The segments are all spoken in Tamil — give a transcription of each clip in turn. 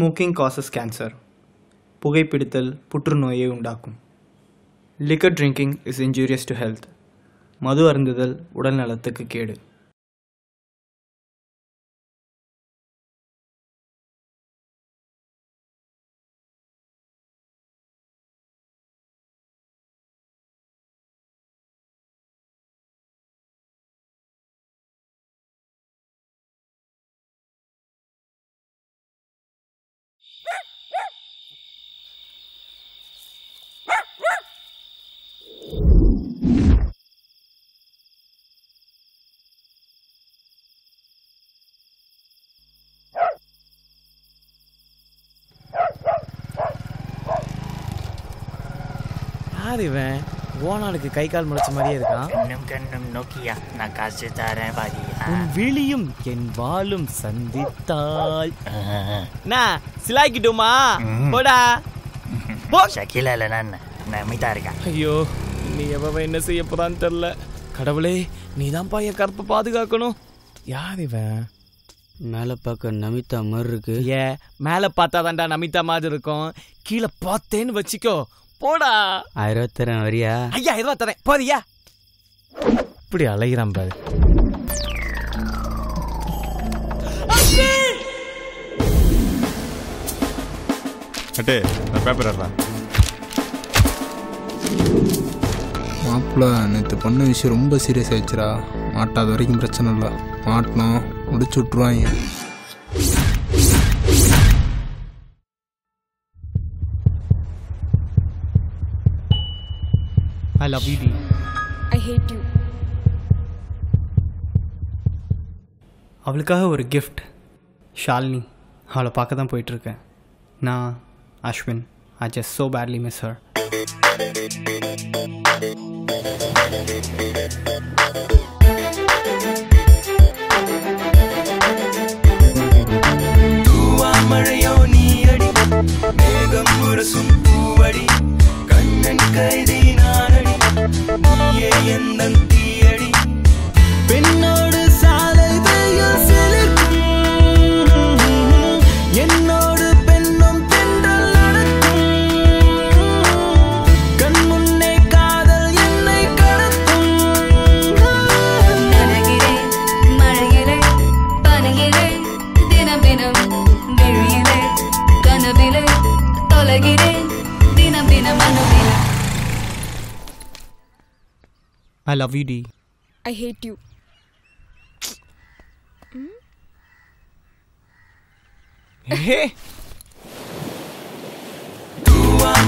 Smoking causes cancer. புகைப்பிடித்தல் புற்றுநோயை உண்டாக்கும். Liquor drinking is injurious to health. மது அருந்துதல் உடல் நலத்துக்கு கேடு. யார் இவன்? ஓனாளுக்கு கை கால் முளைச்ச மாதிரியே இருக்கான். கண்ணும் நோக்கியா நான் காசு தரேன் பாதியா. உன் விழியும் என் வாளும் சந்தித்தால் நான் சிலாக்கிட்டுமா போடா போ. ஷக்கிலா இல்லை நான் நமிதா இருக்கேன். ஐயோ நீ எவன் என்ன செய்ய போறான்னு தெரியல. கடவுளே நீதான் பையன் கற்பை பாதுகாக்கணும். யார் இவன்? மேலே பார்க்க நமிதா மாதிரி இருக்கு. மேலே பார்த்தா தான்டா நமிதா மாதிரி இருக்கும். கீழே பார்த்தேன்னு வச்சுக்கோ போடா. 1000 தரேன் வரியா? 5000 தரேன் போறியா? இப்படி அலைகிறான் பாரு. அட்டே நான் பேப்பர் எடுறேன். மாப்பிள்ள நேற்று பண்ண விஷயம் ரொம்ப சீரியஸ் ஆயிடுச்சுரா. மாட்டாத வரைக்கும் பிரச்சனை இல்லை, மாட்டினோம் முடிச்சு விட்ருவாங்க. I love you, Dee. I hate you. அவளுக்காக ஒரு கிஃப்ட். ஷாலினி அவளை பார்க்க தான் போயிட்டுருக்கேன். நான் Ashwin. I just so badly miss her. மழையோ நீ அடி மேகம் முரசும் பூவடி கண்ணன் கைதி நானடி நீயே எந்தன் தீயடி பெண்ணோடு சாலை வெயில் செலுக்கும் என்னோடு பெண்ணும் பெண்கள் நடக்கும் கண் முன்னே காதல் என்னை கடத்தும் நனைகிறேன் மழையிலே பனியிலே தினம் தினம் விழியிலே கனவிலே தொலைகிறேன் தினம் தினம் அனுவிலே. I love you, Dee. I hate you.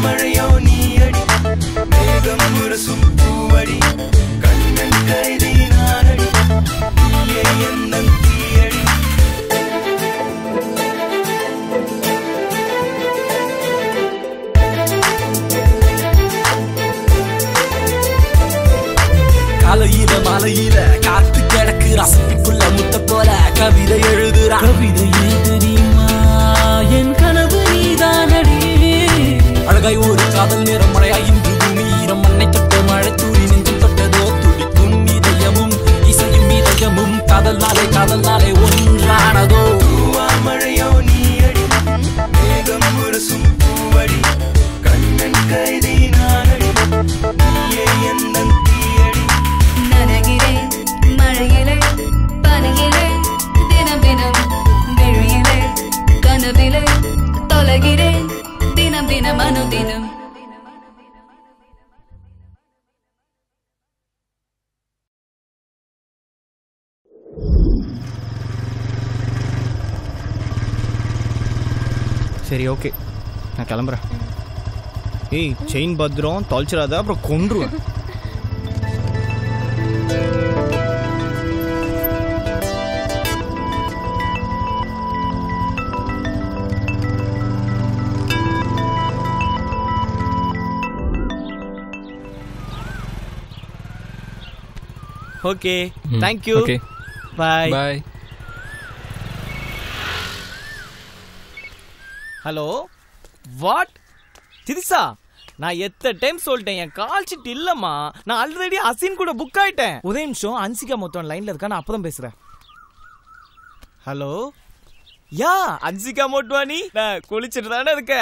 மழையோ நீ அடி மேகம் முரசும் பூவடி கண்ணன் கைதி நானடி நீயே எந்தன் தீயடி. காலையில மலையில காத்து கிடக்கு ரசத்துக்குள்ள முத்த போல கவிதை எழுதுறா. கவிதை தெரியுமா என் கனவு நீதானடி. அழகாய் ஒரு காதல் நேரம் மழையா இன்று பூமி ஈரம் மண்ணை தொட்ட மழை தூரி நெஞ்சம் தொட்டதோ துடிக்கும் இதயமும் இசையும் இதயமும் காதல் நாளே ஒன்றானதோ. மழையோ நீ அடி மேகம் முரசும் பூவடி கண்ணன் கைதி நானடி நீயே எந்தன் தீயடி. நனைகிறேன் மழையிலே பனியிலே தினம் தினம் விழியிலே கனவிலே தொலைகிறேன் தினம் தினம் அனுதினம். சரி ஓகே நான் கிளம்புறேன். ஏய் செயின் பத்திரம் தொலைச்சிடாத, அப்புறம் கொன்றுவேன். Okay thank you. Okay bye. Bye. Hello what Trisha, நான் எத்தனை டைம் சொல்லிட்டேன் என் கால் ஷீட் இல்லம்மா. நான் ஆல்ரெடி அசின் கூட புக் ஆயிட்டேன். ஒரே நிமிஷம், அன்சிகா மொத்தம் லைன்ல இருக்கா, நான் அப்பதான் பேசுறேன். ஹலோ யா அன்சிகா மோட்வானி, நான் குளிச்சுட்டு தானே இருக்க.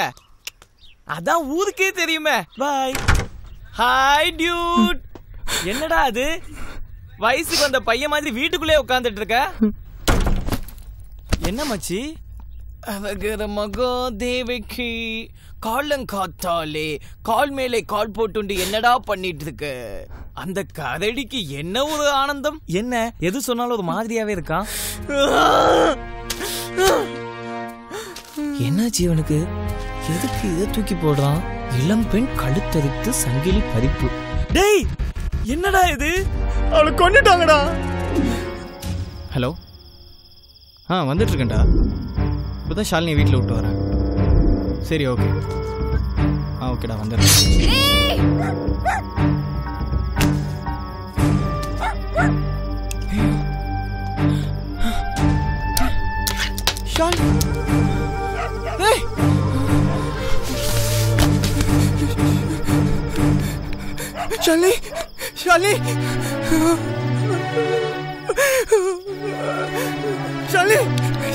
அதான் ஊருக்கே தெரியுமே. பாய். Hi dude. என்னடா அது, வயசுக்கு வந்த பையன் மாதிரி வீட்டுக்குள்ளே உட்காந்துட்டு இருக்க? என்ன மச்சி? அவகர மகோ தேவகி காலங்காத்தாலே கால் மேலே கால் போட்டுண்டு என்னடா பண்ணிட்டு இருக்க? அந்த கதடிக்கு என்ன ஒரு ஆனந்தம். என்ன எது சொன்னாலும் ஒரு மாதிரியாவே இருக்கான். என்னாச்சு இவனுக்கு? எதுக்கு இதை தூக்கி போடுறான்? இளம் பெண் கழுத்தறுத்து சங்கிலி பறிப்பு. டேய் என்னடா இது? அவளை கொன்னுட்டாங்கடா. ஹலோ, வந்துட்டு இருக்கேன்டா. இப்போதான் ஷாலினி வீட்டில் விட்டு வரேன். சரி, ஓகே. ஓகேடா, வந்துடுறேன். ஷாலினி, ஷாலினி, ஷாலினி,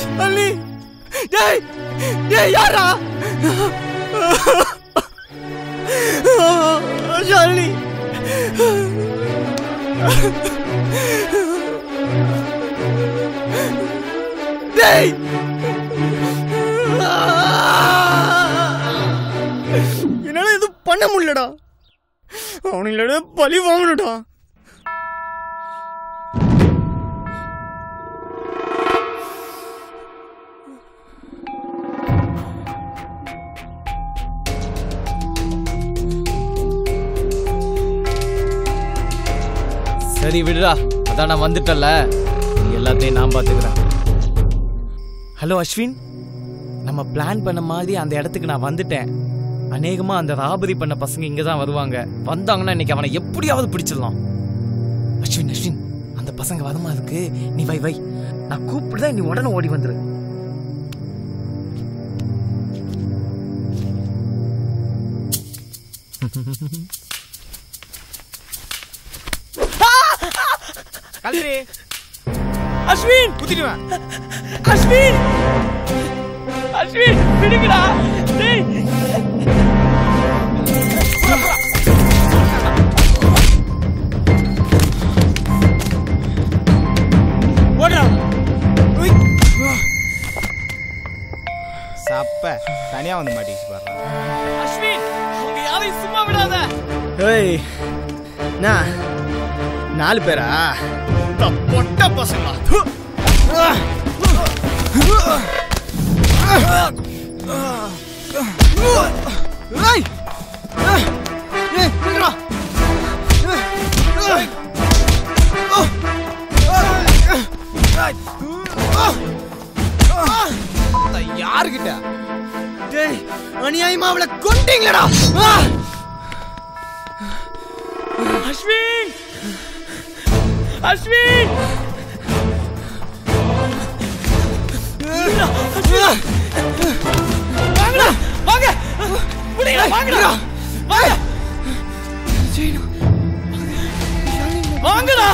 ஷாலினி. டேய் டேய் யாரா? ஷாலினி. டேய் என்னால எதுவும் பண்ண முடியலடா. அவனுங்களோட பழி வாங்கணும்டா. சரி விடுடா, அதான் நான் வந்துட்டல, எல்லாத்தையும் நான் பாத்துக்கிறேன். ஹலோ அஸ்வின், நம்ம பிளான் பண்ண மாதிரி அந்த இடத்துக்கு நான் வந்துட்டேன். அநேகமா அந்த ராபரி பண்ண பசங்க இங்கதான் வருவாங்க. வந்தாங்கன்னா இன்னைக்கு அவனை எப்படியாவது பிடிச்சிடலாம். அஸ்வின் அஸ்வின், அந்த பசங்க வரமா இருக்கு, நீ வை வை, நான் கூப்பிடுதான், நீ உடனே ஓடி வந்துரு. அஸ்வின் குத்திடுவேன். அஸ்வின், அஸ்வின் விடுங்கடா. டேய் ஓடா. சப்ப தனியா வந்து மாட்டிச்சு பாரு. அஸ்வின், அவங்க யாரையும் சும்மா விடாத. ஏய், நான் 4 பேரா? பொட்ட பசங்களா? யாருக்கிட்ட? டேய் அநியாயமா அவளை கொண்டீங்களடா. அஸ்வின், அஸ்வின், வாங்கடா, வாங்க, புடிடா, வாங்கடா, வாங்க, வாங்கடா.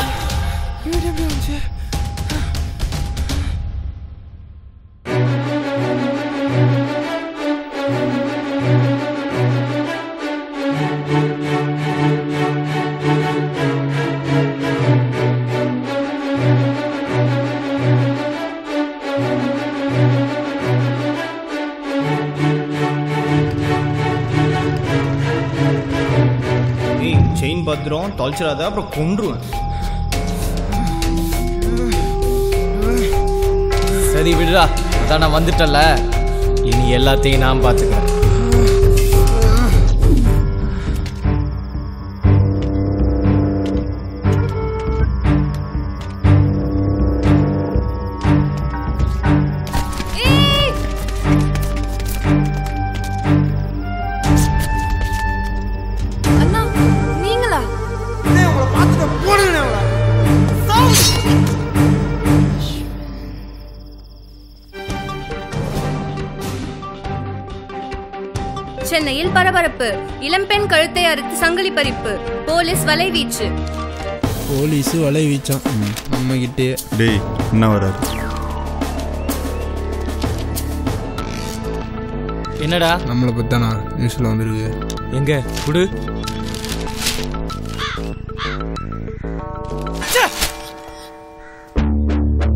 செயின் பத்திரம் தொலைச்சிடாத, அப்புறம் கொன்றுவேன். சரி விடுடா, அதான் நான் வந்துட்டல, இனி எல்லாத்தையும் நான் பாத்துக்கிறேன். சென்னையில் பரபரப்பு. இளம்பெண் கழுத்தை அறுத்து சங்கிலி பறிப்பு. போலீஸ் வலைவீச்சு. போலீஸ் வலை வீச்சான் நம்ம கிட்டே. டேய் என்ன வராது? என்னடா? நம்மளை பற்றி தானே நியூஸில் வந்துருக்கு. எங்க குடு.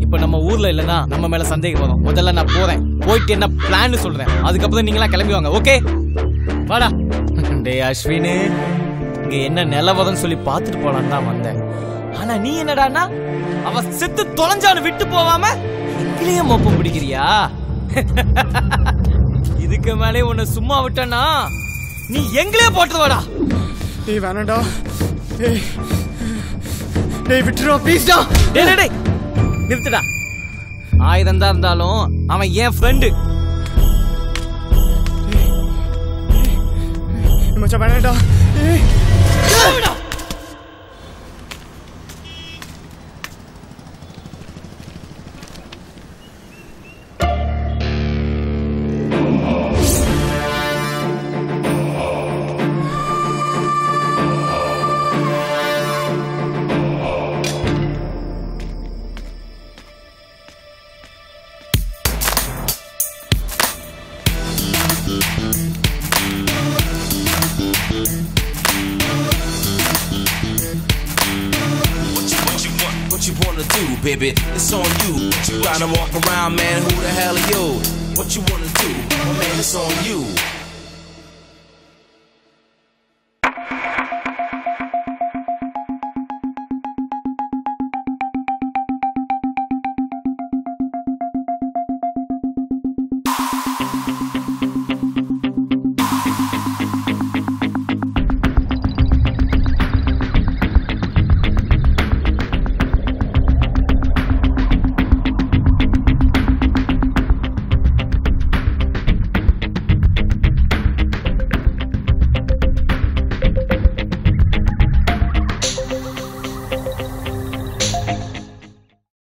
இப்ப நம்ம ஊர்ல இல்லனா நம்ம மேல சந்தேகம் வரும். முதல்ல நான் போறேன், போயிட்டு என்ன பிளான் சொல்றேன், அதுக்கப்புறம் நீங்களா கிளம்பி வாங்க. ஓகே வாடா. டேய் அஸ்வின், இங்க என்ன நிலவரம்னு சொல்லி பார்த்துட்டு போலான்னு தான் வந்தேன். ஆனா நீ என்னடான்னா அவ செத்து தொலைஞ்சான்னு விட்டு போவாம எங்களையே மொப்பம் பிடிக்கிறியா? இதுக்கு மேலே உன்னை சும்மா விட்டனா நீ எங்களே போட்டு வாடா. டேய் வேணாடா. டேய் விட்டுறா ப்ளீஸ் டா. டேய் டேய் நிறுத்துடா. 1000 தான் இருந்தாலும் அவன் என் ஃப்ரெண்டு. மச்சான் வேணாடா. What you wanna do, baby? It's on you. You gotta walk around, man. Who the hell are you? What you wanna do? Oh, man, it's on you.